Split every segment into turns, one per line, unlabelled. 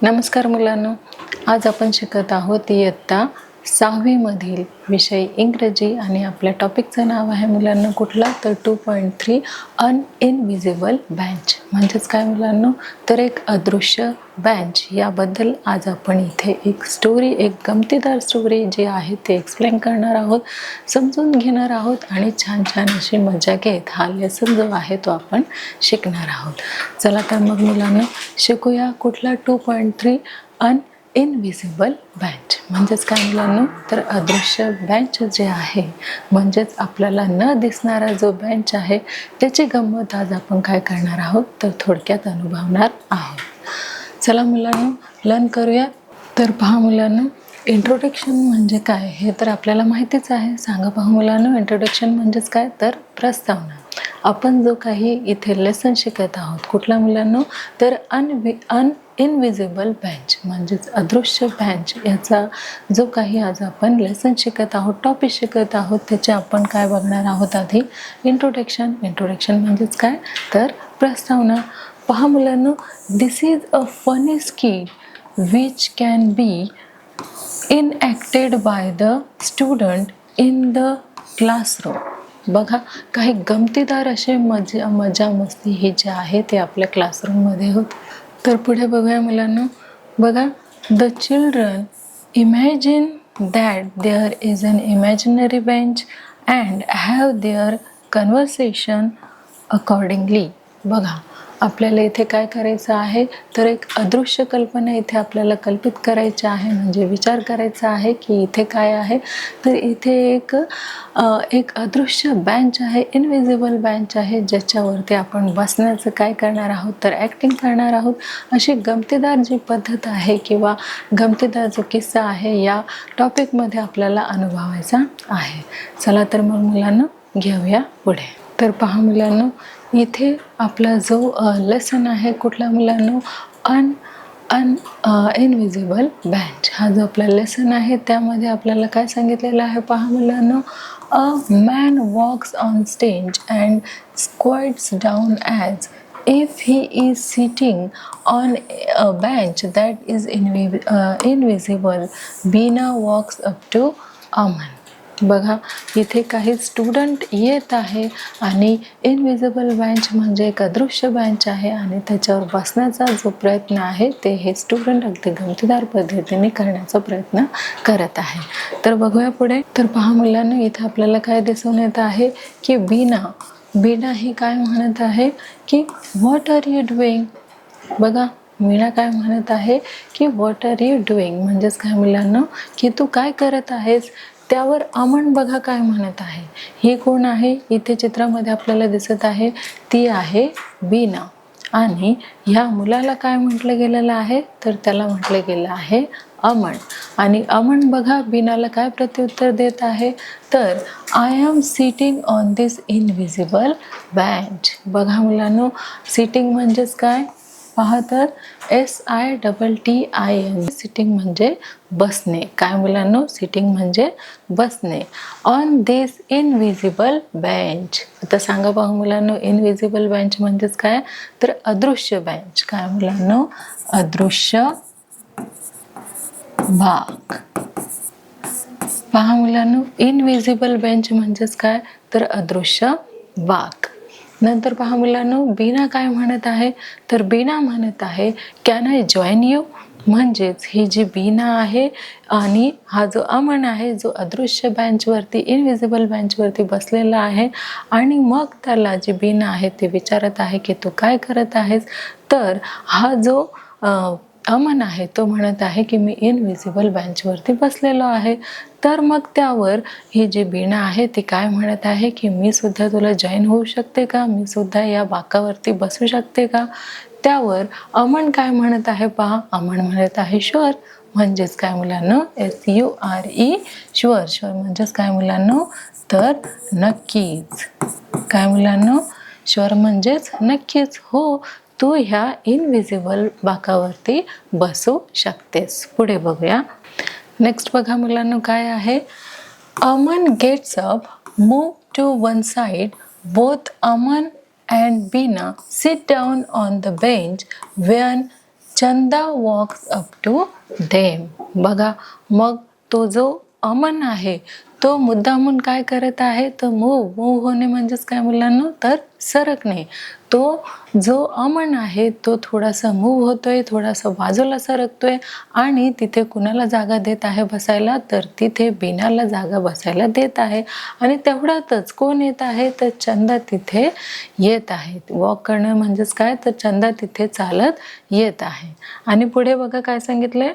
नमस्कार मुलांनो, आज आपण शिकत आहोत इयत्ता 6वी मधील विषय इंग्रजी आणि आपल्या टॉपिकचं नाव आहे मुलांना कुठला तर 2.3 अन इनविजिबल बेंच. म्हणजेच काय मुलांनो, तर एक अदृश्य बेंच याबद्दल आज आपण इथे एक स्टोरी, एक गमतीदार स्टोरी जी आहे ते एक्सप्लेन करणार आहोत, समजून घेणार आहोत आणि छान छान अशी मजा घेत हा लेसन जो आहे तो आपण शिकणार आहोत. चला तर मग मुलांना शिकूया कुठला 2.3 अन इनविजिबल बेंच. म्हणजेच काय मुलांनो, तर अदृश्य बेंच जे आहे म्हणजेच आपल्याला न दिसणारा जो बेंच आहे त्याची गंमत आज आपण काय करणार आहोत तर थोडक्यात अनुभवणार आहोत. चला मुलांनो लर्न करूया. तर पहा मुलांनो, इंट्रोडक्शन म्हणजे काय हे तर आपल्याला माहितीच आहे. सांगा पहा मुलांनो, इंट्रोडक्शन म्हणजेच काय तर प्रस्तावना. आपण जो काही इथे लेसन शिकत आहोत कुठला मुलांनो, तर अन इनविजिबल बेंच म्हणजेच अदृश्य बेंच याचा जो काही आज आपण लेसन शिकत आहोत, टॉपिक शिकत आहोत, त्याचे आपण काय बघणार आहोत आधी इंट्रोडक्शन. इंट्रोडक्शन म्हणजेच काय तर प्रस्तावना. पहा मुलांनो, this is a funny skit which can be enacted by the student in the classroom. बघा, काही गमतीदार असे मजा मस्ती हे जे आहे ते आपल्या क्लासरूममध्ये होत. तर पुढे बघूया मुलांना. बघा, the children imagine that there is an imaginary bench and have their conversation accordingly. बघा, आपल्याला इथे काय करायचं आहे तर एक अदृश्य कल्पना इथे आपल्याला कल्पित करायची आहे. म्हणजे विचार करायचा आहे की इथे काय आहे तर इथे एक अदृश्य बेंच आहे, इनविजिबल बेंच आहे, ज्याच्यावरती आपण बसण्याचं काय करणार आहोत तर ॲक्टिंग करणार आहोत. अशी गमतीदार जी पद्धत आहे किंवा गमतीदार जो किस्सा आहे या टॉपिकमध्ये आपल्याला अनुभवायचा आहे. चला तर मग मुलांना घेऊया पुढे. तर पहा मुलांनो, इथे आपला जो लेसन आहे कुठला मुलांनो, इनविजिबल बेंच. हा जो आपला लेसन आहे त्यामध्ये आपल्याला काय सांगितलेलं आहे पहा मुलांनो, a man walks on stage and squats down as if he is sitting on a bench that is invisible. Bina walks up to Aman. बघा, इथे काही स्टुडंट येत आहे आणि इनविजिबल बेंच म्हणजे एक अदृश्य बेंच आहे आणि त्याच्यावर बसण्याचा जो प्रयत्न आहे ते हे स्टुडंट अगदी गमतीदार पद्धतीने करण्याचा प्रयत्न करत आहे. तर बघूया पुढे. तर पहा मुलांना, इथे आपल्याला काय दिसून येत आहे की बीना ही काय म्हणत आहे की व्हॉट आर यू डुईंग. बघा, मीना काय म्हणत आहे की व्हॉट आर यू डुईंग म्हणजेच काय मुलांना की तू काय करत आहेस. त्यावर अमन बघा काय म्हणत आहे. ही कोण आहे इथे चित्रामध्ये आपल्याला दिसत आहे, ती आहे बीना. आणि ह्या मुलाला काय म्हटलं गेलेलं आहे तर त्याला म्हटलं गेलं आहे अमन. आणि अमन बघा बीनाला काय प्रत्युत्तर देत आहे तर I am sitting on this invisible bench. बघा मुलांनो, सिटिंग म्हणजेच काय पहा तर SITTING. सिटिंग म्हणजे बसणे. काय मुलांनो, सिटिंग म्हणजे बसणे. On this invisible bench. आता सांगा पहा मुलांनो, इनविजिबल बेंच म्हणजेच काय तर अदृश्य बेंच. काय मुलांनो, अदृश्य भाग. पहा मुलांनो, इनविजिबल बेंच म्हणजेच काय तर अदृश्य भाग. नंतर पहा मुलांनो, बीना काय म्हणत आहे तर बीना म्हणत आहे कॅन आय जॉईन यू. म्हणजेच ही जी बीना आहे आणि हा जो अमन आहे जो अदृश्य बेंचवरती इनविजिबल बेंचवरती बसलेला आहे आणि मग त्याला जी बीना आहे ते विचारत आहे की तू काय करत आहेस. तर हा जो अमन आहे तो म्हणत आहे की मी इनविजिबल बेंचवरती बसलेलो आहे. तर मग त्यावर ही जी बीना आहे ती काय म्हणत आहे की मी सुद्धा तुला जॉईन होऊ शकते का, मी सुद्धा या बाकावरती बसू शकते का. त्यावर अमन काय म्हणत आहे पहा, अमन म्हणत आहे शुअर. म्हणजेच काय मुलांनो, SURE शुअर. शुअर म्हणजेच काय मुलांनो तर नक्कीच. काय मुलांनो, शुअर म्हणजेच नक्कीच, हो तू ह्या इनविजिबल बाकावरती बसू शकतेस. पुढे बघूया. नेक्स्ट बघा मुलांनो काय आहे. Aman gets up, move to one side. Both Aman and Bina sit down on the bench when Chanda walks up to them. बघा, मग तो जो अमन आहे तो मुद्दामून काय करत आहे, तर मूव होणे म्हणजेच काय मुलांना, तर सरकणे. तो जो अमन आहे तो थोडासा मूव होतोय, थोडासा बाजूला सरकतोय आणि तिथे कुणाला जागा देत आहे बसायला, तर तिथे बीनाला जागा बसायला देत आहे. आणि तेवढ्यातच कोण येत आहे, तर चंदा तिथे येत आहे. वॉक करणं म्हणजेच काय, तर चंदा तिथे चालत येत आहे. आणि पुढे बघा काय सांगितलंय,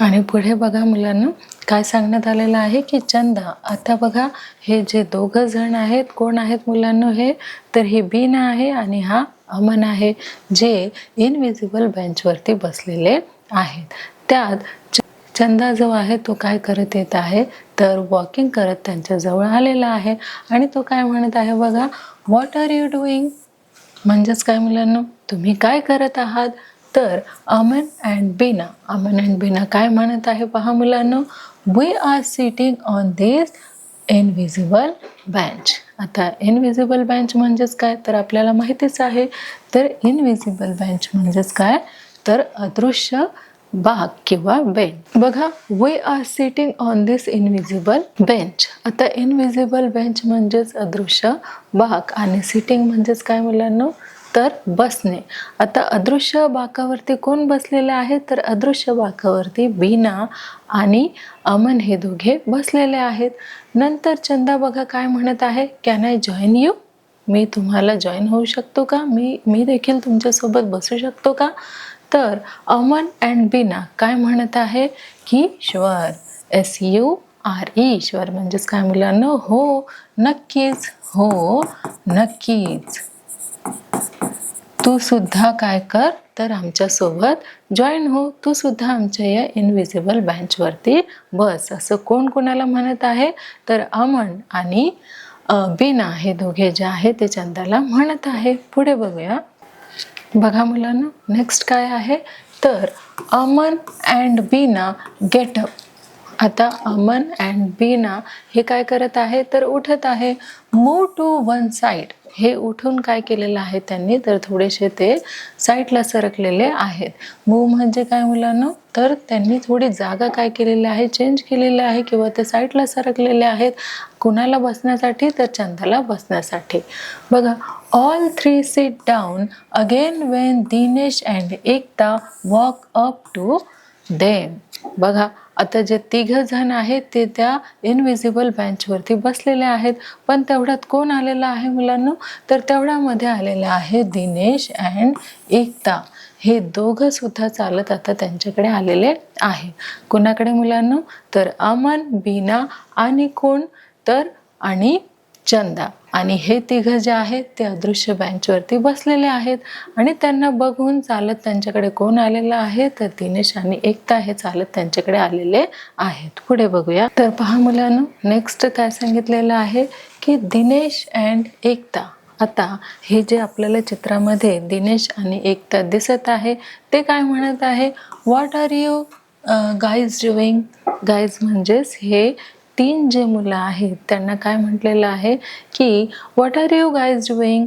आणि पुढे बघा मुलांना काय सांगण्यात आलेलं आहे की चंदा, आता बघा हे जे दोघं जण आहेत, कोण आहेत मुलांना हे, तर हे बीना आहे आणि हा अमन आहे, जे इनविजिबल बेंचवरती बसलेले आहेत. त्यात चंदा जो आहे तो काय करत येत आहे, तर वॉकिंग करत त्यांच्या जवळ आलेला आहे. आणि तो काय म्हणत आहे बघा, व्हॉट आर यू डुईंग, म्हणजेच काय मुलांना, तुम्ही काय करत आहात. तर अमन अँड बीना काय म्हणत आहे पहा मुलांना, we are sitting on this invisible bench. आता इनविजिबल बेंच म्हणजेच काय, तर आपल्याला माहितीच आहे. तर इनविजिबल बेंच म्हणजेच काय, तर अदृश्य बाक किंवा बेंच. बघा, we are sitting on this invisible bench. आता इनविजिबल बेंच म्हणजेच अदृश्य बाक आणि सिटिंग म्हणजेच काय मुलांना, तर बसणे. आता अदृश्य बाकावरती कोण बसलेले आहे, तर अदृश्य बाकावरती बीना आणि अमन हे दोघे बसलेले आहेत. नंतर चंदा बघा काय म्हणत आहे, कॅन आय जॉईन यू, मी तुम्हाला जॉईन होऊ शकतो का, मी देखील तुमच्यासोबत बसू शकतो का. तर अमन अँड बीना काय म्हणत आहे की शुअर, SURE, शुअर म्हणजेच काय मुलांना, हो नक्कीच, हो नक्कीच. तू सुद्धा काय कर, तर आमच्यासोबत जॉईन हो, तू सुद्धा आमच्या या इनविजिबल बेंचवरती बस. असं कोण कोणाला म्हणत आहे, तर अमन आणि बीना हे दोघे जे आहे ते चंदाला म्हणत आहे. पुढे बघूया, बघा मुलांना नेक्स्ट काय आहे, तर Aman and Bina get up. आता अमन अँड बीना हे काय करत आहे, तर उठत आहे. मूव टू वन साईड, हे उठून काय केलेलं आहे त्यांनी, तर थोडेसे ते साईडला सरकलेले आहेत. मूव म्हणजे काय मुलांना, तर त्यांनी थोडी जागा काय केलेली आहे, चेंज केलेली आहे किंवा ते साईडला सरकलेले आहेत. कुणाला बसण्यासाठी, तर चंदाला बसण्यासाठी. बघा, all three sit down again when Dinesh and Ekta walk up to them. बघा, आता जे तिघ जण आहेत ते त्या इनविजिबल बेंचवरती बसलेले आहेत. पण तेवढ्यात कोण आलेलं आहे मुलांना, तर तेवढ्यामध्ये आलेले आहे दिनेश अँड एकता. हे दोघं सुद्धा चालत आता त्यांच्याकडे आलेले आहे. कोणाकडे मुलांना, तर अमन, बीना आणि कोण, तर आणि चंदा. आणि हे तिघं जे आहेत ते अदृश्य बेंचवरती बसलेले आहेत. आणि त्यांना बघून चालत त्यांच्याकडे कोण आलेलं आहे, तर दिनेश आणि एकता हे चालत त्यांच्याकडे आलेले आहेत. पुढे बघूया, तर पहा मुलांना नेक्स्ट काय सांगितलेलं आहे की दिनेश अँड एकता. आता हे जे आपल्याला चित्रामध्ये दिनेश आणि एकता दिसत आहे ते काय म्हणत आहे, what are you guys doing. Guys म्हणजेच हे तीन जे मुलं आहेत त्यांना काय म्हटलेलं आहे की what are you guys doing,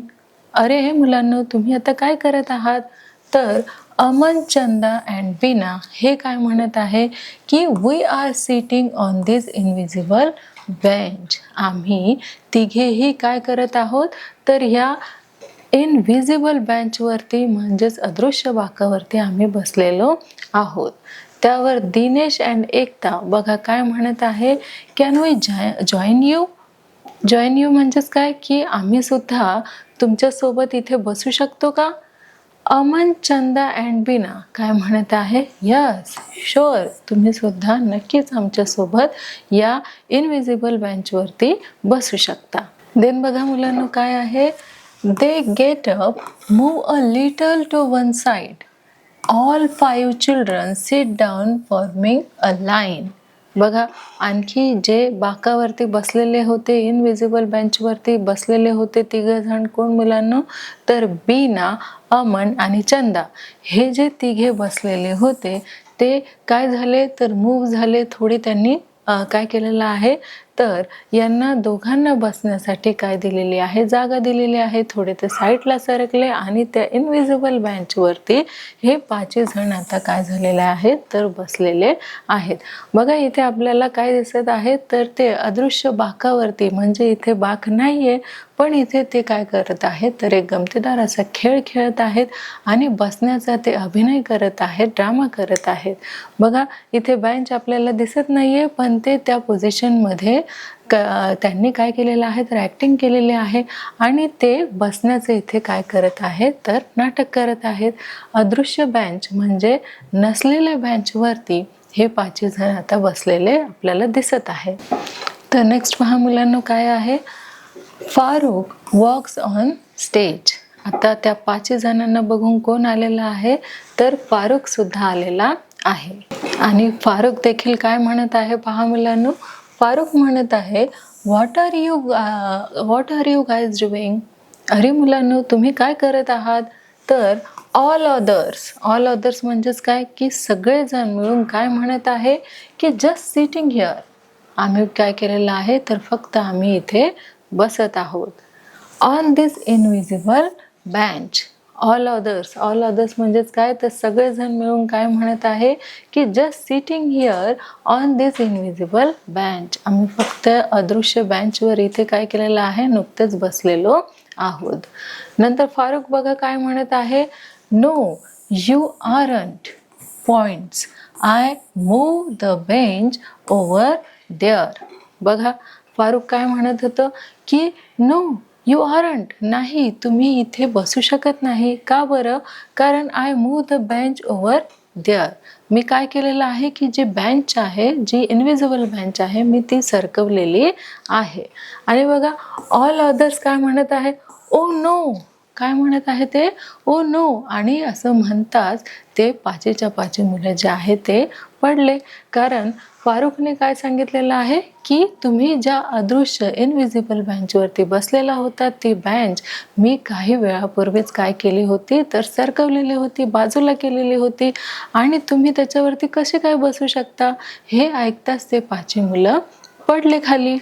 अरे हे मुलांना तुम्ही आता काय करत आहात. तर अमन, चंदा अँड बीना हे काय म्हणत आहे की we are sitting on this invisible bench. आम्ही तिघेही काय करत आहोत, तर ह्या इनविजिबल बेंचवरती म्हणजेच अदृश्य बाकावरती आम्ही बसलेलो आहोत. त्यावर दिनेश अँड एकता बघा काय म्हणत आहे, can we join you. Join you म्हणजेच काय, की आम्ही सुद्धा तुमच्यासोबत इथे बसू शकतो का. अमन, चंदा अँड बीना काय म्हणत आहे, यस शुअर, तुम्ही सुद्धा नक्कीच आमच्यासोबत या इनविजिबल बेंचवरती बसू शकता. देन बघा मुलांना काय आहे, they get up, move a little to one side, all 5 children sit down forming a line. बघा, आणखी जे बाकावरती बसलेले होते, इनविजिबल बेंचवरती बसलेले होते तिघ जण, कोण मुलांना, तर बीना, अमन आणि चंदा. हे जे तिघे बसलेले होते ते काय झाले, तर मूव्ह झाले. थोडी त्यांनी काय केलेलं आहे, तर यांना दोघांना बसण्यासाठी काय दिलेली आहे, जागा दिलेली आहे. थोडे ते साईडला सरकले आणि त्या इनविजिबल बेंचवरती हे 5 जण आता काय झालेले आहेत तर बसलेले आहेत. बघा इथे आपल्याला काय दिसत आहे तर ते अदृश्य बाकावरती, म्हणजे इथे बाक नाहीये, पण इथे ते काय करत आहेत तर एक गमतीदार असा खेळ खेळत आहेत आणि बसण्याचा ते अभिनय करत आहेत, ड्रामा करत आहेत. बघा इथे बेंच आपल्याला दिसत नाहीये, पण ते त्या पोझिशनमध्ये त्यांनी काय केलेलं आहे तर ॲक्टिंग केलेली आहे आणि ते बसण्याचे इथे काय करत आहेत तर नाटक करत आहेत. अदृश्य बेंच म्हणजे नसलेल्या बेंचवरती हे 5 जण आता बसलेले आपल्याला दिसत आहे. तर नेक्स्ट पहा मुलांनो काय आहे, फारुक वॉक्स ऑन स्टेज. आता त्या 5 जणांना बघून कोण आलेला आहे तर फारुक सुद्धा आलेला आहे. आणि फारुक देखील काय म्हणत आहे पहा मुलांनो, फारुक म्हणत आहे what are you guys doing. अरे मुलांनो तुम्ही काय करत आहात. तर ऑल अदर्स म्हणजेच काय की सगळेजण मिळून काय म्हणत आहे की जस्ट सिटिंग हिअर. आम्ही काय केलेलं आहे तर फक्त आम्ही इथे बसत आहोत. On this invisible bench. All others म्हणजेच काय तर सगळेजण मिळून काय म्हणत आहे की just sitting here on this invisible bench. आम्ही फक्त अदृश्य बेंचवर इथे काय केलेलं आहे, नुकतेच बसलेलो आहोत. नंतर फारुक बघा काय म्हणत आहे, no you aren't points, I move the bench over there. बघा फारुक काय म्हणत होतं की नो यू आरंट, नाही तुम्ही इथे बसू शकत नाही. का बरं, कारण I move the bench over there. मी काय केलेलं आहे की जी बेंच आहे, जी इनविजिबल बेंच आहे, मी ती सरकवलेली आहे. आणि बघा ऑल अदर्स काय म्हणत आहे, ओ नो. काय म्हणत आहे ते, ओ नो. आणि असं म्हणताच ते 5च्या 5 मुलं जे आहे ते पडले. कारण फारुकने काय सांगितलेलं आहे की तुम्ही ज्या अदृश्य इनविजिबल बेंचवरती बसलेला होता ती बेंच मी काही वेळापूर्वीच काय केली होती तर सरकवलेली होती, बाजूला केलेली होती आणि तुम्ही त्याच्यावरती कसे काय बसू शकता. हे ऐकताच ते 5 मुलं पडले खाली.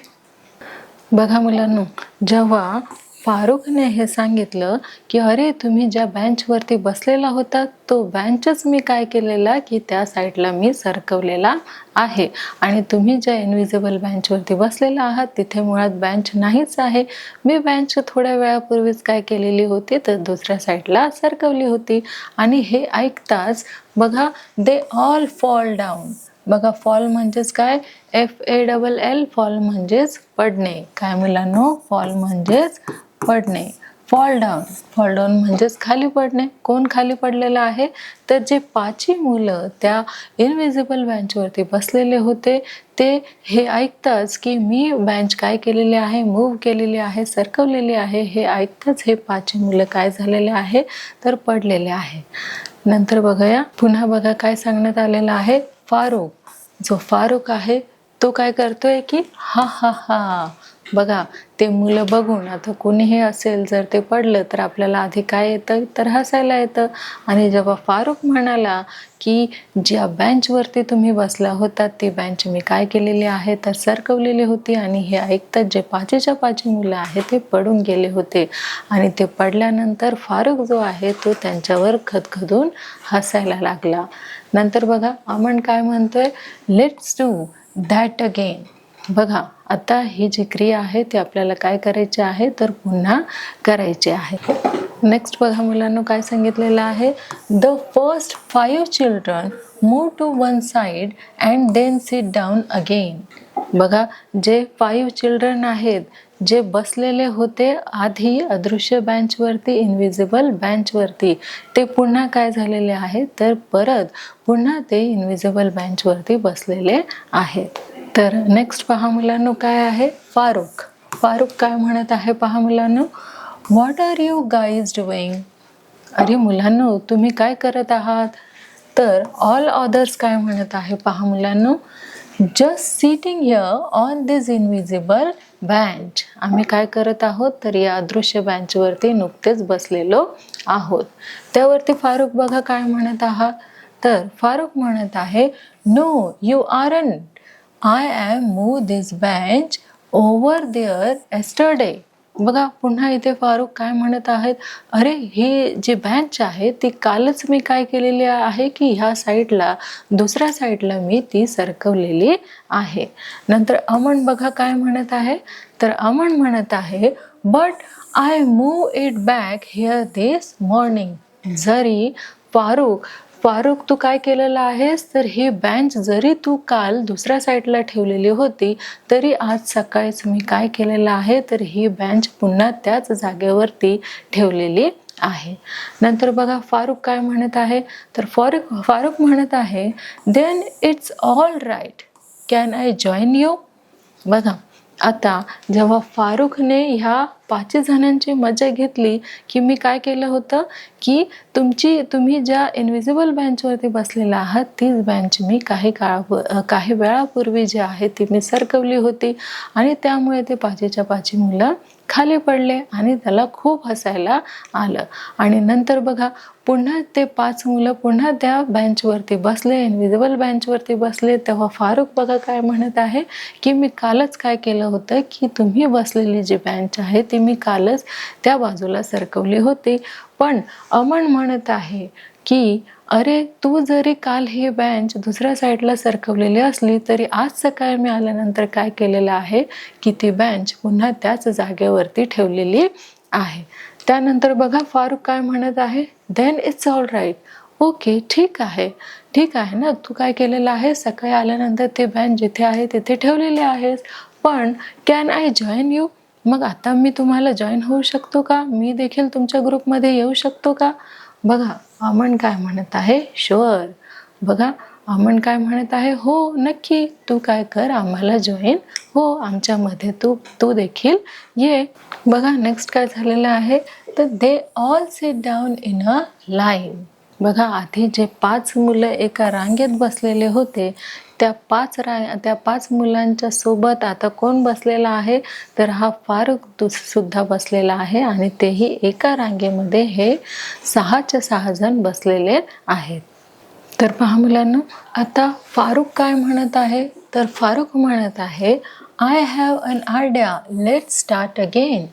बघा मुलांनो, जेव्हा फारुकने हे सांगितलं की अरे तुम्ही ज्या बेंचवरती बसलेला होता तो बेंचच मी काय केलेला की त्या साईडला मी सरकवलेला आहे आणि तुम्ही ज्या इनविजिबल बेंचवरती बसलेला आहात तिथे मुळात बेंच नाहीच आहे. मी बेंच थोड्या वेळापूर्वीच काय केलेली होती तर दुसऱ्या साईडला सरकवली होती. आणि हे ऐकताच बघा दे ऑल फॉल डाऊन. बघा फॉल म्हणजेच काय, FALL, फॉल म्हणजेच पडणे. काय मुलांनो, फॉल म्हणजेच पडणे. फॉल डाऊन म्हणजेच खाली पडणे. कोण खाली पडलेलं आहे तर जे 5 मुलं त्या इनविजिबल बेंचवरती बसलेले होते ते हे ऐकताच की मी बेंच काय केलेली आहे, मूव्ह केलेली आहे, सरकवलेली आहे, हे ऐकताच हे 5 मुलं काय झालेले आहे तर पडलेले आहे. नंतर बघूया पुन्हा बघा काय सांगण्यात आलेलं आहे, जो फारुक आहे तो काय करतोय की हा हा हा. बघा ते मुलं बघून, आता कोणीही असेल जर ते पडलं तर आपल्याला आधी काय येतं तर हसायला येतं. आणि जेव्हा फारुक म्हणाला की ज्या बेंचवरती तुम्ही बसला होता ती बेंच मी काय केलेली आहे तर सरकवलेली होती, आणि हे ऐकतात जे 5च्या 5 मुलं आहेत ते पडून गेले होते. आणि ते पडल्यानंतर फारुक जो आहे तो त्यांच्यावर खदखदून हसायला लागला. नंतर बघा अमन काय म्हणतोय, लेट्स डू दॅट अगेन. बघा आता ही जी क्रिया आहे ती आपल्याला काय करायची आहे तर पुन्हा करायची आहे. नेक्स्ट बघा मुलांना काय सांगितलेलं आहे, the first 5 children move to one side and then sit down again. बघा जे 5 चिल्ड्रन आहेत जे बसलेले होते आधी अदृश्य बेंचवरती, इनविजिबल बेंचवरती, ते पुन्हा काय झालेले आहेत तर परत पुन्हा ते इनविजिबल बेंचवरती बसलेले आहेत. तर नेक्स्ट पहा मुलांनो काय आहे, फारुक काय म्हणत आहे पहा मुलांनो, what are you guys doing. अरे मुलांनो तुम्ही काय करत आहात. तर ऑल अदर्स काय म्हणत आहे पहा मुलांनो, just sitting here on this invisible bench. आम्ही काय करत आहोत तर या अदृश्य बेंचवरती नुकतेच बसलेलो आहोत. त्यावरती फारुक बघा काय म्हणत आहात, तर फारुक म्हणत आहे, no you aren't, I am move this bench over there yesterday. बघा पुन्हा इथे फारुख काय म्हणत आहेत, अरे ही जी बेंच आहे ती कालच मी काय केलेली आहे की ह्या साईडला दुसऱ्या साईडला मी ती सरकवलेली आहे. नंतर अमन बघा काय म्हणत आहे, तर अमन म्हणत आहे but I move it back here this morning. जरी फारुख तू काय केलेलं आहेस, तर ही बेंच जरी तू काल दुसऱ्या साईडला ठेवलेली होती तरी आज सकाळीच मी काय केलेलं आहे, तर ही बेंच पुन्हा त्याच जागेवरती ठेवलेली आहे. नंतर बघा फारुख काय म्हणत आहे, तर फारुख म्हणत आहे then it's all right can I join you. बघा आता जेव्हा फारुखने ह्या 5 जणांची मजा घेतली की मी काय केलं होतं की तुम्ही ज्या इनविजिबल बेंचवरती बसलेला आहात तीच बेंच मी काही वेळापूर्वी जी आहे ती मी सरकवली होती आणि त्यामुळे ते 5च्या 5 मुलं खाली पडले आणि त्याला खूप हसायला आलं. आणि नंतर बघा पुन्हा ते 5 मुलं पुन्हा त्या बेंचवरती बसले, इनविजिबल बेंचवरती बसले. तेव्हा फारुख बघा काय म्हणत आहे की मी कालच काय केलं होतं की तुम्ही बसलेली जी बेंच आहे ती मी कालच त्या बाजूला सरकवली होती. पण अमन म्हणत आहे की अरे तू जरी काल ही बेंच दुसऱ्या साईडला सरकवलेली असली तरी आज सकाळी मी आल्यानंतर काय केलेलं आहे की ती बेंच पुन्हा त्याच जागेवरती ठेवलेली आहे. त्यानंतर बघा फारुख काय म्हणत आहे, then it's all right. Okay ठीक आहे ना, तू काय केलेलं आहे सकाळी आल्यानंतर ते बेंच जिथे आहे तिथे ठेवलेले आहेस, पण कॅन आय जॉईन यू. मग आता मी तुम्हाला जॉईन होऊ शकतो का, मी देखील तुमच्या ग्रुपमध्ये येऊ शकतो का. बघा अमन काय म्हणत आहे, शुअर. बघा अमन काय म्हणत आहे, हो नक्की, तू काय कर आम्हाला जॉईन हो, आमच्यामध्ये तू देखील ये. बघा नेक्स्ट काय झालेलं आहे, तर they all sit down in a line. बघा आधी जे 5 मुलं एका रांगेत बसलेले होते त्या 5 मुलांच्या सोबत आता कोण बसलेला आहे, तर हा फारुख सुद्धा बसलेला आहे आणि तेही एका रांगेमध्ये हे 6च्या 6 जण बसलेले आहेत. तर पहा मुलांना आता फारुख काय म्हणत आहे, तर फारुख म्हणत आहे I have an idea let's start again.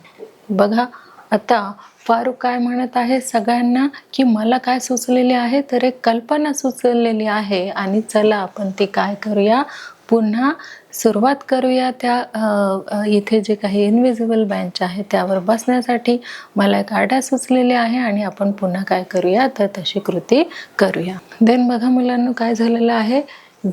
बघा आता फारुख काय म्हणत आहे सगळ्यांना की मला काय सुचलेली आहे, तर एक कल्पना सुचलेली आहे आणि चला आपण ती काय करूया, पुन्हा सुरुवात करूया त्या इथे जे काही इनविजिबल बेंच आहे त्यावर बसण्यासाठी. मला एक आयडिया सुचलेली आहे आणि आपण पुन्हा काय करूया, तर तशी कृती करूया. देन बघा मुलांना काय झालेलं आहे,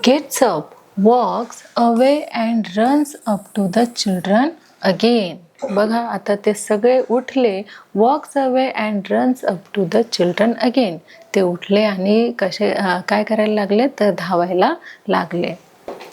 gets up walks away and runs up to the children again. बघा आता ते सगळे उठले, walks away and runs up to the children again. ते उठले आणि काय करायला लागले, तर धावायला लागले.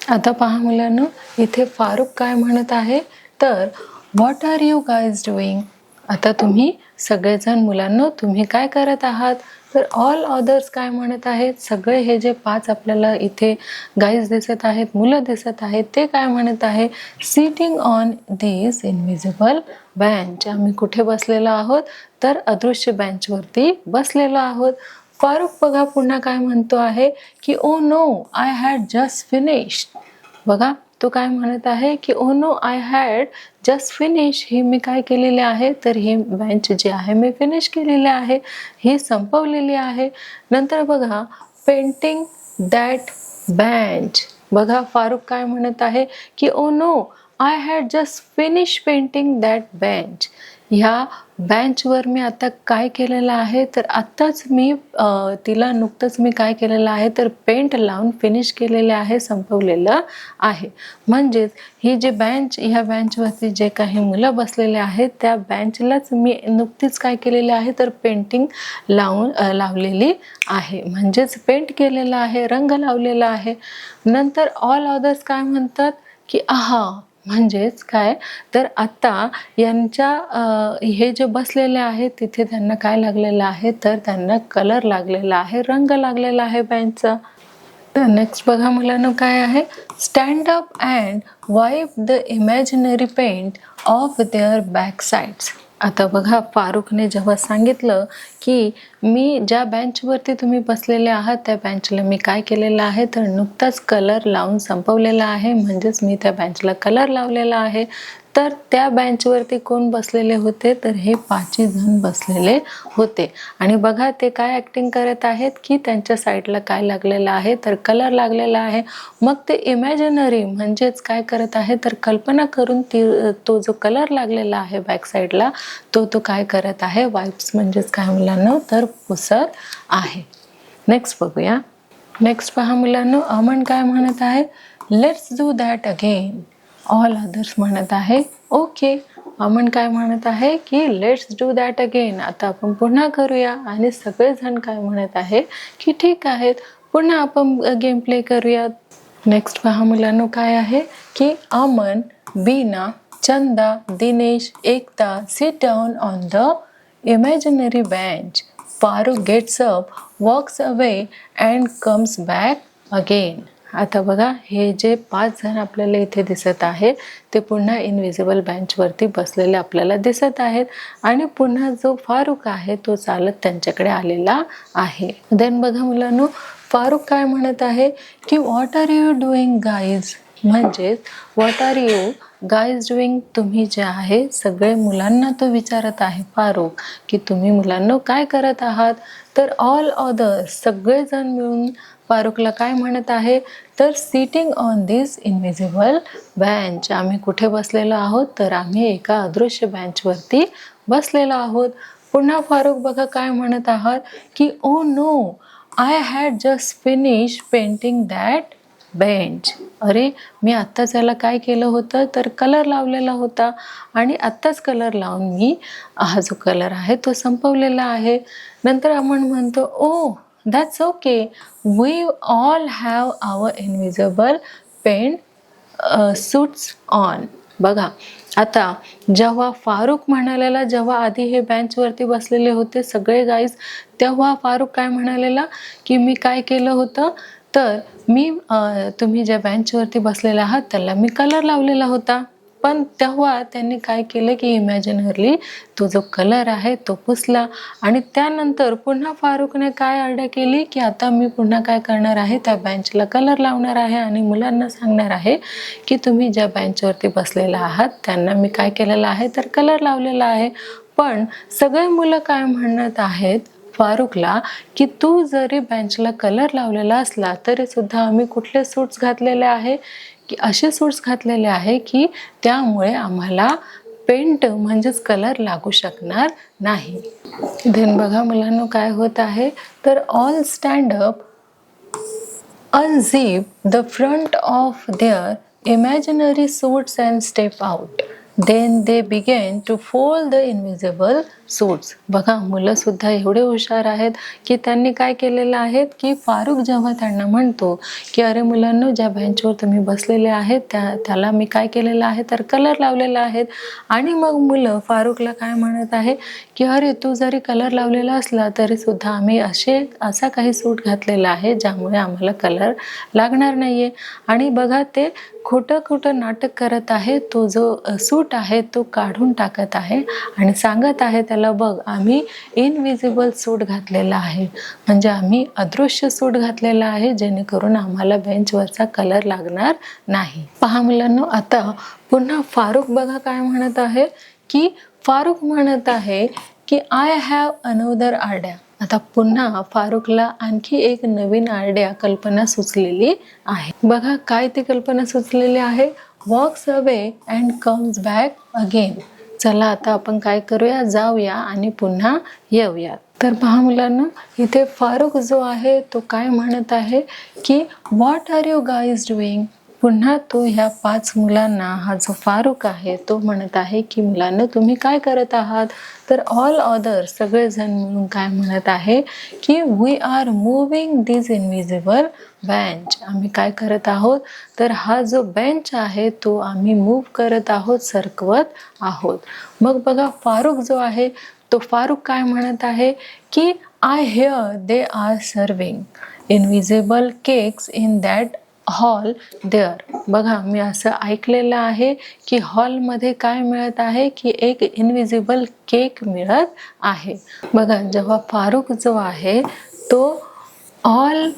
आता पहा मुलांनो इथे फारुख काय म्हणत आहे, तर what are you guys doing. आता तुम्ही सगळेजण मुलांनो तुम्ही काय करत आहात, तर ऑल अदर्स काय म्हणत आहेत, सगळे हे जे 5 आपल्याला इथे गाईज दिसत आहेत, मुलं दिसत आहेत, ते काय म्हणत आहे, sitting on this invisible bench. आम्ही कुठे बसलेलो आहोत, तर अदृश्य बेंचवरती बसलेलो आहोत. फारुख बघा पुन्हा काय म्हणतो आहे की oh no I had just finished. बघा तो काय म्हणत आहे की oh no I had just finish. ही मी काय केलेली आहे, तर ही बेंच जी आहे मी फिनिश केलेली आहे, ही संपवलेली आहे. नंतर बघा पेंटिंग दॅट बेंच. बघा फारुख काय म्हणत आहे की oh no I had just finish painting that bench. ह्या बेंचवर मी आता काय केलेलं आहे, तर आत्ताच मी तिला नुकतंच मी काय केलेलं आहे, तर पेंट लावून फिनिश केलेले आहे, संपवलेलं आहे. म्हणजेच ही जी बेंच, ह्या बेंचवरती जे काही मुलं बसलेले आहेत त्या बेंचलाच मी नुकतीच काय केलेले आहे, तर पेंटिंग लावलेली आहे. म्हणजेच पेंट केलेलं आहे, रंग लावलेला आहे. नंतर ऑल अदर्स काय म्हणतात की आहा, म्हणजेच काय, तर आता यांच्या हे जे बसलेले आहेत तिथे त्यांना काय लागलेलं आहे, तर त्यांना कलर लागलेला आहे, रंग लागलेला आहे बेंचचा. तर नेक्स्ट बघा मुलांना काय आहे, stand up and wipe the imaginary paint off their back sides. आता बघा फारुखने जेव्हा सांगितलं की मी ज्या बेंचवरती तुम्ही बसलेले आहात त्या बेंचला मी काय केलेलं आहे तर नुकताच कलर लावून संपवलेला आहे, म्हणजेच मी त्या बेंचला कलर लावलेला आहे. तर त्या बेंचवरती कोण बसलेले होते तर हे 5 जण बसलेले होते. आणि बघा ते काय ॲक्टिंग करत आहेत की त्यांच्या साईडला काय लागलेलं आहे तर कलर लागलेला आहे. मग ते इमॅजिनरी म्हणजेच काय करत आहे तर कल्पना करून तो जो कलर लागलेला आहे बॅक साईडला तो काय करत आहे, वाइप्स म्हणजेच काय मुलांनो तर पुसत आहे. नेक्स्ट बघूया. नेक्स्ट पहा मुलांनो, अमन काय म्हणत आहे, let's do that again. All others म्हणत आहे ओके. अमन काय म्हणत आहे की लेट्स डू दॅट अगेन, आता आपण पुन्हा करूया. आणि सगळेजण काय म्हणत आहे की ठीक आहेत, पुन्हा आपण गेम प्ले करूयात. नेक्स्ट पहा मुलांनो काय आहे की अमन, बीना, चंदा, दिनेश, एकता sit down on the imaginary bench. Farooq gets up, walks away and comes back again. आता बघा हे जे 5 जण आपल्याला इथे दिसत आहे ते पुन्हा इनविजिबल बेंचवरती बसलेले आपल्याला दिसत आहेत. आणि पुन्हा जो फारुक आहे तो चालत त्यांच्याकडे आलेला आहे. देन बघा मुलांनो, फारुक काय म्हणत आहे की what are you doing guys, म्हणजेच what are you guys doing, तुम्ही जे आहे सगळे मुलांना तो विचारत आहे फारुक की तुम्ही मुलांनो काय करत आहात. तर ऑल अदर्स सगळेजण मिळून फारुकला काय म्हणत आहे तर sitting on this invisible bench, आम्ही कुठे बसलेलो आहोत तर आम्ही एका अदृश्य बेंचवरती बसलेलो आहोत. पुन्हा फारुक बघा काय म्हणत आहात की oh no, I had just finish painting that bench. अरे मी आत्ताच याला काय केलं होतं तर कलर लावलेला होता आणि आत्ताच कलर लावून मी हा जो कलर आहे तो संपवलेला आहे. नंतर अमन म्हणतो oh that's okay, we all have our invisible paint suits on. बघा आता जेव्हा फारुक म्हणालेला, जेव्हा आधी हे बेंचवरती बसलेले होते सगळे गाईज, तेव्हा फारुक काय म्हणालेला की मी काय केलं होतं तर मी तुम्ही ज्या बेंचवरती बसलेले आहात त्याला मी कलर लावलेला होता. पण तेव्हा त्यांनी काय केलं की इमॅजिनरली तो जो कलर आहे तो पुसला. आणि त्यानंतर पुन्हा फारुकने काय आयडिया केली की आता मी पुन्हा काय करणार आहे त्या बेंचला कलर लावणार आहे आणि मुलांना सांगणार आहे की तुम्ही ज्या बेंचवरती बसलेला आहात त्यांना मी काय केलेलं आहे तर कलर लावलेला आहे. पण सगळे मुलं काय म्हणत आहेत फारुकला की तू जरी बेंचला कलर लावलेला असला तरी सुद्धा आम्ही कुठले सूट्स घातलेले आहे की असे सूट्स घातलेले आहे की त्यामुळे आम्हाला पेंट म्हणजेच कलर लागू शकणार नाही. देन बघा मुलांनो काय होत आहे तर all stand up, unzip the front of their imaginary suits and step out. Then they began to fold the invisible suits. बघा मुलं सुद्धा एवढे हुशार आहेत की त्यांनी काय केलेलं आहे की फारुक जेव्हा त्यांना म्हणतो की अरे मुलांनो ज्या बेंचवर तुम्ही बसलेले आहेत त्याला मी काय केलेलं आहे तर कलर लावलेला आहे. आणि मग मुलं फारुकला काय म्हणत आहे की अरे तू जरी कलर लावलेला असला तरी सुद्धा आम्ही असा काही सूट घातलेला आहे ज्यामुळे आम्हाला कलर लागणार नाहीये. आणि बघा ते खोटं खोटं नाटक करत आहे. तो जो सूट आहे तो काढून टाकत आहे आणि सांगत आहे त्याला बघ आम्ही इनविजिबल सूट घातलेला आहे, म्हणजे आम्ही अदृश्य सूट घातलेला आहे जेणेकरून आम्हाला बेंचवरचा कलर लागणार नाही. पहा मुलांनो, आता पुन्हा फारुक बघा काय म्हणत आहे की फारुक म्हणत आहे की आय हॅव अनदर आयडिया. आता पुन्हा फारुकला आणखी एक नवीन आयडिया कल्पना सुचलेली आहे. बघा काय ती कल्पना सुचलेली आहे, walks away and comes back again. चला आता आपण काय करूया, जाऊया आणि पुन्हा येऊया. तर पहा मुलांना इथे फारुक जो आहे तो काय म्हणत आहे की what are you guys doing. पुन्हा तो ह्या 5 मुलांना, हा जो फारुक आहे तो म्हणत आहे की मुलांना तुम्ही काय करत आहात. तर ऑल अदर सगळेजण मिळून काय म्हणत आहे की we are moving this invisible bench. आम्ही काय करत आहोत तर हा जो बेंच आहे तो आम्ही मूव्ह करत आहोत, सरकवत आहोत. मग बघा फारुक जो आहे तो फारुक काय म्हणत आहे की I hear they are serving invisible cakes in that hall there. बघा मी असं ऐकलेलं आहे की हॉलमध्ये काय मिळत आहे की एक इनविजिबल केक मिळत आहे. बघा जेव्हा फारुख जो आहे तो ऑल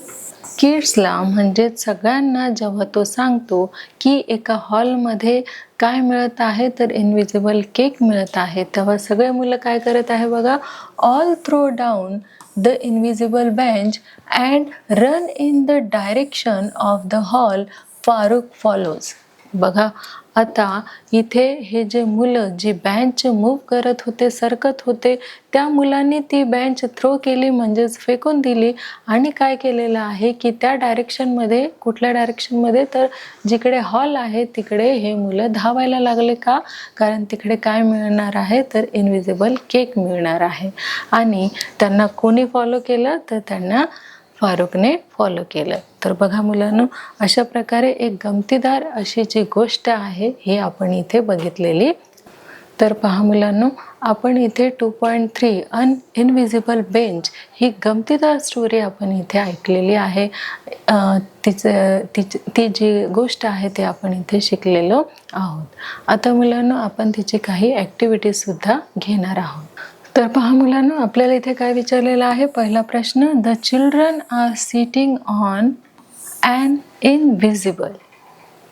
किड्सला म्हणजे सगळ्यांना जेव्हा तो सांगतो की एका हॉलमध्ये काय मिळत आहे तर इनविजिबल केक मिळत आहे, तेव्हा सगळे मुलं काय करत आहे बघा, all throw down the invisible bench and run in the direction of the hall. Farooq follows. बघा आता इथे हे जे मुलं जी बेंच मूव्ह करत होते, सरकत होते, त्या मुलांनी ती बेंच थ्रो केली म्हणजेच फेकून दिली आणि काय केलेलं आहे की त्या डायरेक्शनमध्ये, कुठल्या डायरेक्शनमध्ये तर जिकडे हॉल आहे तिकडे हे मुलं धावायला लागले. का? कारण तिकडे काय मिळणार आहे तर इनविजिबल केक मिळणार आहे. आणि त्यांना कोणी फॉलो केलं तर त्यांना फारुखने फॉलो केलं. तर बघा मुलांनो, अशा प्रकारे एक गमतीदार अशी जी गोष्ट आहे ही आपण इथे बघितलेली. तर पहा मुलांनो, आपण इथे 2.3 इनविजिबल बेंच ही गमतीदार स्टोरी आपण इथे ऐकलेली आहे. ती जी गोष्ट आहे ते आपण इथे शिकलेलो आहोत. आता मुलांनो, आपण तिची काही ॲक्टिव्हिटीजसुद्धा घेणार आहोत. तर पहा मुलांनो, आपल्याला इथे काय विचारलेलं आहे. पहिला प्रश्न, the children are sitting on an invisible.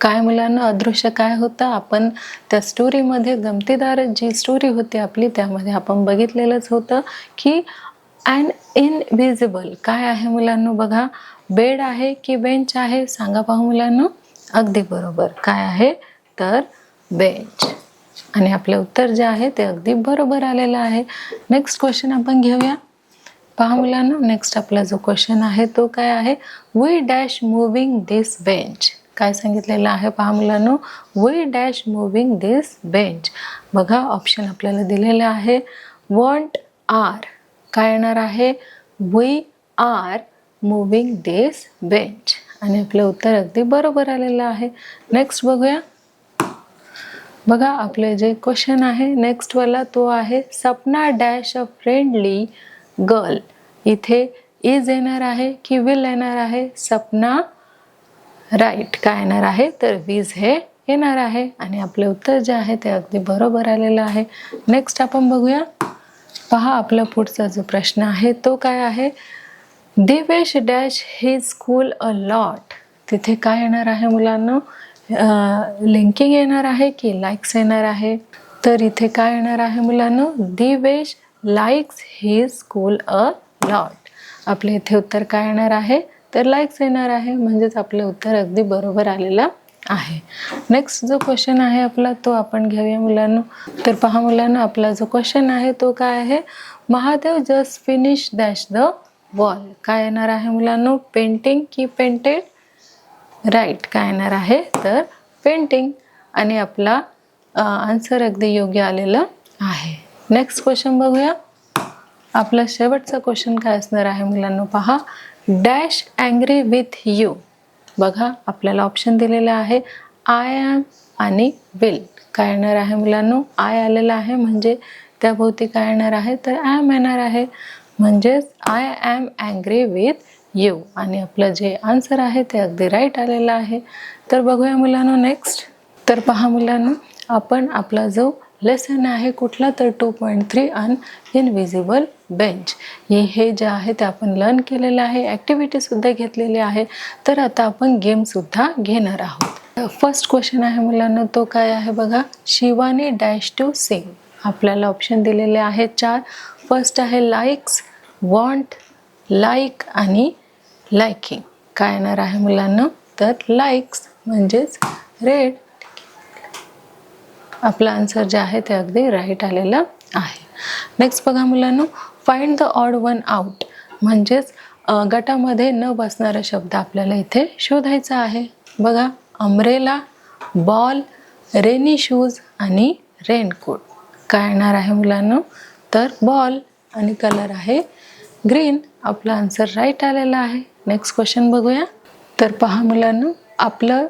काय मुलांना अदृश्य काय होतं, आपण त्या स्टोरीमध्ये गमतीदार जी स्टोरी होती आपली त्यामध्ये आपण बघितलेलंच होतं की ॲन इनविजिबल काय आहे मुलांनो. बघा बेड आहे की बेंच आहे, सांगा पाहू मुलांनो. अगदी बरोबर, काय आहे तर बेंच. आणि आपले उत्तर जे आहे ते अगदी बरोबर आलेलं आहे. नेक्स्ट क्वेश्चन आपण घेऊया. पहा मुलांनो, नेक्स्ट आपला जो क्वेश्चन आहे तो काय आहे, we dash moving this bench. काय सांगितलेलं आहे पहा मुलांनो, we dash moving this bench. बघा ऑप्शन आपल्याला दिलेलं आहे. वॉन्ट आर काय येणार आहे, we are moving this bench. आणि आपलं उत्तर अगदी बरोबर आलेलं आहे. नेक्स्ट बघूया. बघा आपले जे क्वेश्चन आहे नेक्स्ट वाला तो आहे, Sapna dash a friendly girl. इथे इज येणार आहे की विल येणार आहे, सपना राईट काय येणार आहे तर विज हे येणार आहे. आणि आपले उत्तर जे आहे ते अगदी बरोबर आलेलं आहे. नेक्स्ट आपण बघूया. पहा आपला पुढचा जो प्रश्न आहे तो काय आहे, Divesh dash his school a lot. तिथे काय येणार आहे मुलांना, लिंकिंग येणार आहे की लाईक्स येणार आहे. तर इथे काय येणार आहे मुलांना, Divesh likes his school a lot. आपले इथे उत्तर काय येणार आहे तर लाईक्स येणार आहे, म्हणजेच आपले उत्तर अगदी बरोबर आलेलं आहे. नेक्स्ट जो क्वेश्चन आहे आपला तो आपण घेऊया मुलांनो. तर पहा मुलांनो, आपला जो क्वेश्चन आहे तो काय आहे, Mahadev just finish dash the wall. काय येणार आहे मुलांनो, पेंटिंग की पेंटेड. राईट काय येणार आहे तर पेंटिंग. आणि आपला आन्सर अगदी योग्य आलेलं आहे. नेक्स्ट क्वेश्चन बघूया. आपला शेवटचा क्वेश्चन काय असणार आहे मुलांनो, पहा डॅश अँग्री विथ यू. बघा आपल्याला ऑप्शन दिलेला आहे, आय ॲम आणि विल. काय येणार आहे मुलांनो, आय आलेला आहे म्हणजे त्याभोवती काय येणार आहे तर ॲम येणार आहे, म्हणजेच I am angry with you. आणि आपलं जे आन्सर आहे ते अगदी राईट आलेलं आहे. तर बघूया मुलांनो नेक्स्ट. तर पहा मुलांनो, आपण आपला जो लेसन आहे कुठला तर 2.3 इनविजिबल बेंच हे जे आहे ते आपण लर्न केलेलं आहे, ॲक्टिव्हिटीसुद्धा घेतलेली आहे. तर आता आपण गेमसुद्धा घेणार आहोत. फर्स्ट क्वेश्चन आहे मुलांना तो काय आहे बघा, शिवानी डॅश टू सिंग. आपल्याला ऑप्शन दिलेले आहेत 4. फर्स्ट आहे लाईक्स, वॉन्ट, लाईक आणि लाईकिंग. काय येणार आहे मुलांना तर लाईक्स म्हणजेच रेड. आपला आन्सर जे आहे ते अगदी राईट आलेलं आहे. नेक्स्ट बघा मुलांनो, find the odd one out. म्हणजेच गटामध्ये न बसणारा शब्द आपल्याला इथे शोधायचा आहे. बघा अम्ब्रेला, बॉल, रेनी शूज आणि रेनकोट. काय येणार आहे मुलांनो तर बॉल आणि कलर आहे ग्रीन. आपला आन्सर राईट आलेला आहे. नेक्स्ट क्वेश्चन बघूया. तर पहा मुलांनो, आपलं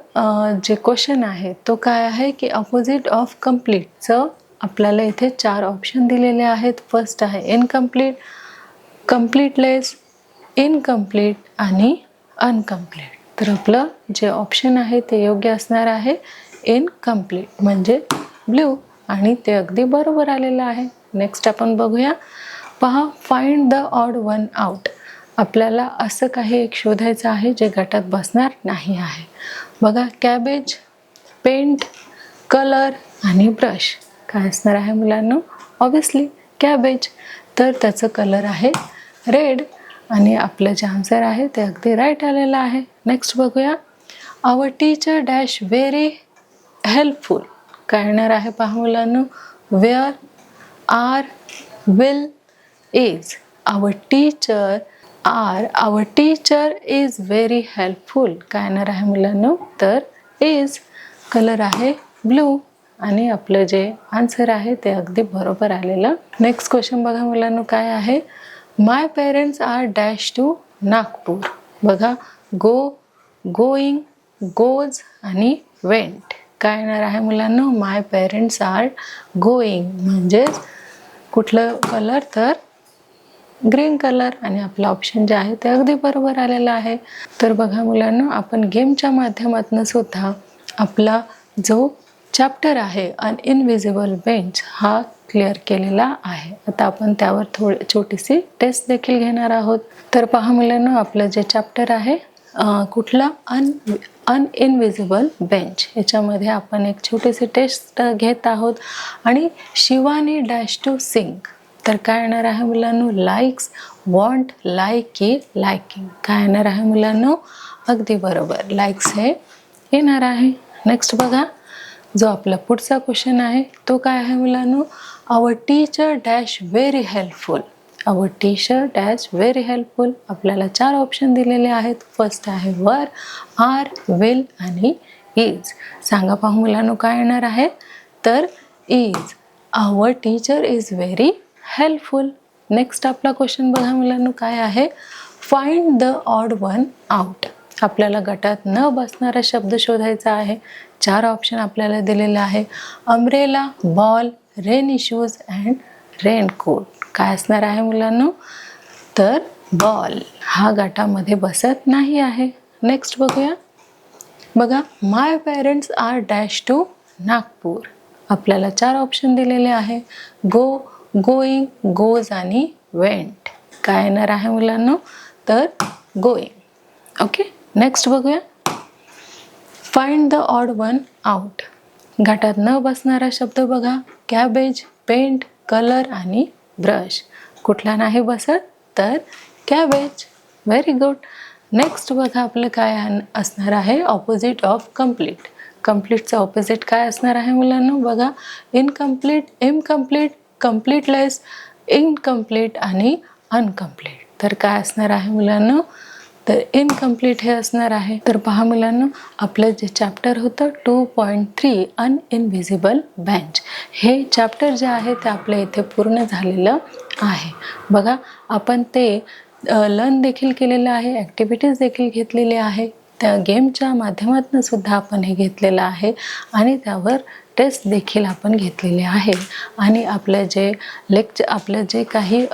जे क्वेश्चन आहे तो काय आहे की अपोजिट ऑफ कम्प्लीटचं आपल्याला इथे 4 ऑप्शन दिलेले आहेत. फर्स्ट आहे इनकम्प्लीट, कम्प्लीटलेस, इनकम्प्लीट आणि अनकम्प्लीट. तर आपलं जे ऑप्शन आहे ते योग्य असणार आहे इनकम्प्लीट म्हणजे ब्ल्यू, आणि ते अगदी बरोबर आलेलं आहे. नेक्स्ट आपण बघूया. पहा, find the odd one out. आपल्याला असं काही एक शोधायचं आहे जे गटात बसणार नाही आहे. बघा, कॅबेज, पेंट, कलर आणि ब्रश. काय असणार आहे मुलांनो? Obviously cabbage. तर त्याचं कलर आहे रेड, आणि आपलं जे आन्सर आहे ते अगदी राईट आलेलं आहे. नेक्स्ट बघूया. Our teacher dash very helpful. काय येणार आहे पहा मुलांनो? Were, are, will, is. Our teacher is very helpful. काय येणार आहे मुलांनो? तर इज. कलर आहे ब्लू, आणि आपलं जे आन्सर आहे ते अगदी बरोबर आलेलं. नेक्स्ट क्वेश्चन बघा मुलांनो, काय आहे? My parents are dash to Nagpur. बघा, गोईंग, गोज आणि वेंट. काय येणार आहे मुलांनो? माय पेरेंट्स आर गोईंग म्हणजेच कुठलं कलर? तर ग्रीन कलर, आणि आपलं ऑप्शन जे आहे ते अगदी बरोबर आलेलं आहे. तर बघा मुलांनो, आपण गेमच्या माध्यमातून सुद्धा आपला जो चॅप्टर आहे अन इनविजिबल बेंच हा क्लिअर केलेला आहे. आता आपण त्यावर छोटीशी टेस्ट देखील घेणार आहोत. तर पहा मुलांनो, आपलं जे चॅप्टर आहे कुठला? अनइनविजिबल बेंच, याच्यामध्ये आपण एक छोटीशी टेस्ट घेत आहोत. आणि शिवानी डॅश टू सिंग. तर काय येणार आहे मुलांनो? लाईक्स, वॉन्ट, लाईक की लायकिंग. काय येणार आहे मुलांनो? अगदी बरोबर, लाईक्स हे येणार आहे. नेक्स्ट बघा, जो आपला पुढचा क्वेश्चन आहे तो काय आहे मुलांनो? आवर टीचर डॅश व्हेरी हेल्पफुल. आवर टीचर डॅश व्हेरी हेल्पफुल. आपल्याला 4 ऑप्शन दिलेले आहेत. फर्स्ट आहे वर, आर, विल आणि इज. सांगा पाहू मुलांनो काय येणार आहे? तर is. Our teacher is very helpful. Next आपला क्वेश्चन बघा मुलांनो, काय आहे? Find the odd one out. आपल्याला गटात न बसणारा शब्द शोधायचा आहे. 4 ऑप्शन आपल्याला दिलेले आहे. Umbrella, ball, rainy shoes and raincoat. काय असणार आहे मुलांनो? तर बॉल हा गटामध्ये बसत नाही आहे. नेक्स्ट बघूया. बघा, my parents are dash to Nagpur. आपल्याला 4 ऑप्शन दिलेले आहे. गोईंग, गोज आणि वेंट. काय येणार आहे मुलांनो? तर गोईंग. ओके, नेक्स्ट बघूया. Find the odd one out. गटात न बसणारा शब्द बघा, कॅबेज, पेंट, कलर आणि ब्रश. कुठला नाही बसत? तर कॅबेज. Very good. नेक्स्ट बघा, आपलं काय असणार आहे? Opposite of complete. कम्प्लीटचं ऑपोजिट काय असणार आहे मुलांनो? बघा, इनकम्प्लीट, इनकम्प्लीट, कम्प्लीटलेस, इनकम्प्लीट आणि अनकम्प्लीट. तर काय असणार आहे मुलांनो? तर इनकम्प्लीट हे असणार आहे. तर पहा मुलांनो, आपलं जे चॅप्टर होतं 2.3 अनइनव्हिजिबल बेंच, हे चॅप्टर जे आहे ते आपल्या इथे पूर्ण झालेलं आहे. बघा, आपण ते लर्न देखील केलेलं आहे, ॲक्टिव्हिटीज देखील घेतलेली आहे. त्या गेमच्या माध्यमातून सुद्धा आपण हे घेतलेलं आहे, आणि त्यावर टेस्ट देखील आपण घेतलेले आहे. आणि आपलं जे आपलं जे काही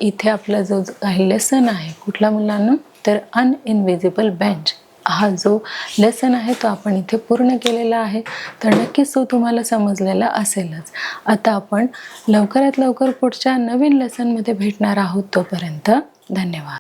इथे आपला जो काही लेसन आहे कुठला मुलांना? तर अनइनव्हिजिबल बेंच हा जो लेसन आहे तो आपण इथे पूर्ण केलेला आहे. तर नक्कीच तो तुम्हाला समजलेला असेलच. आता आपण लवकरात लवकर पुढच्या नवीन लेसनमध्ये भेटणार आहोत. तोपर्यंत धन्यवाद.